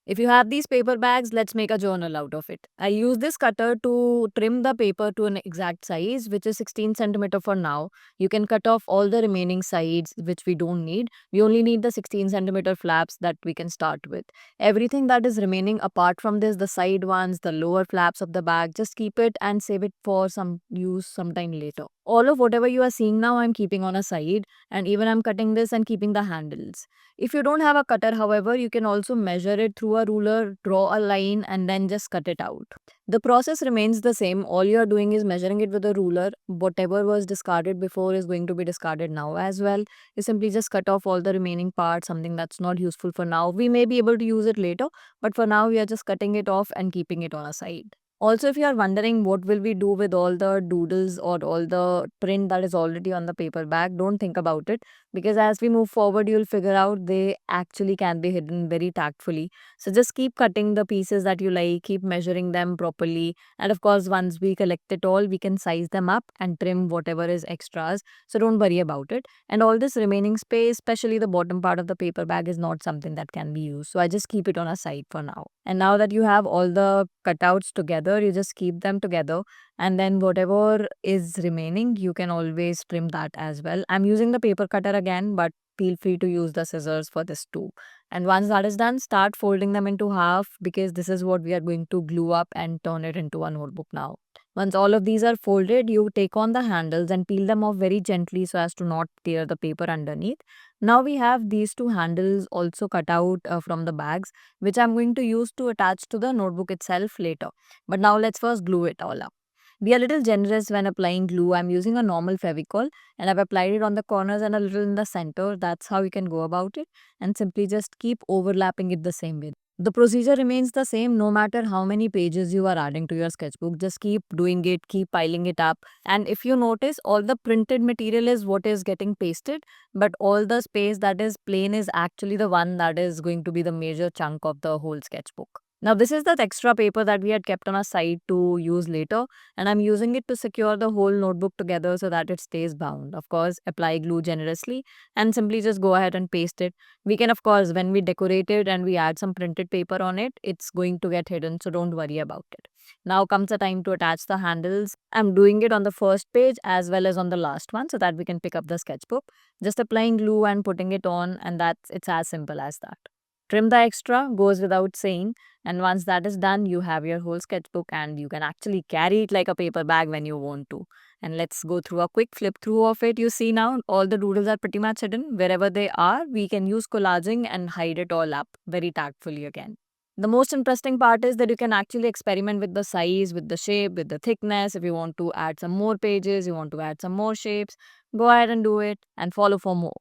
If you have these paper bags, let's make a journal out of it. I use this cutter to trim the paper to an exact size, which is 16 centimeter for now. You can cut off all the remaining sides, which we don't need. We only need the 16 centimeter flaps that we can start with. Everything that is remaining apart from this, the side ones, the lower flaps of the bag, just keep it and save it for some use sometime later. All of whatever you are seeing now, I'm keeping on a side, and even I'm cutting this and keeping the handles. If you don't have a cutter, however, you can also measure it through a ruler, draw a line, and then just cut it out. The process remains the same. All you are doing is measuring it with a ruler. Whatever was discarded before is going to be discarded now as well. You simply just cut off all the remaining parts, something that's not useful for now. We may be able to use it later, but for now, we are just cutting it off and keeping it on a side. Also, if you are wondering what will we do with all the doodles or all the print that is already on the paper bag, don't think about it, because as we move forward, you'll figure out they actually can be hidden very tactfully. So just keep cutting the pieces that you like, keep measuring them properly, and of course, once we collect it all, we can size them up and trim whatever is extras. So don't worry about it. And all this remaining space, especially the bottom part of the paper bag, is not something that can be used. So I just keep it on a side for now. And now that you have all the cutouts together, you just keep them together, and then whatever is remaining, you can always trim that as well. I'm using the paper cutter again, but feel free to use the scissors for this too. And once that is done, start folding them into half, because this is what we are going to glue up and turn it into a notebook now. Once all of these are folded, you take on the handles and peel them off very gently so as to not tear the paper underneath. Now we have these two handles also cut out from the bags, which I'm going to use to attach to the notebook itself later. But now let's first glue it all up. Be a little generous when applying glue. I'm using a normal Fevicol, and I've applied it on the corners and a little in the center. That's how you can go about it, and simply just keep overlapping it the same way. The procedure remains the same no matter how many pages you are adding to your sketchbook. Just keep doing it, keep piling it up. And if you notice, all the printed material is what is getting pasted, but all the space that is plain is actually the one that is going to be the major chunk of the whole sketchbook. Now, this is that extra paper that we had kept on our side to use later, and I'm using it to secure the whole notebook together so that it stays bound. Of course, apply glue generously and simply just go ahead and paste it. We can, of course, when we decorate it and we add some printed paper on it, it's going to get hidden, so don't worry about it. Now comes the time to attach the handles. I'm doing it on the first page as well as on the last one so that we can pick up the sketchbook. Just applying glue and putting it on, and it's as simple as that. Trim the extra, goes without saying, and once that is done, you have your whole sketchbook and you can actually carry it like a paper bag when you want to. And let's go through a quick flip through of it. You see now all the doodles are pretty much hidden. Wherever they are, we can use collaging and hide it all up very tactfully again. The most interesting part is that you can actually experiment with the size, with the shape, with the thickness. If you want to add some more pages, you want to add some more shapes, go ahead and do it and follow for more.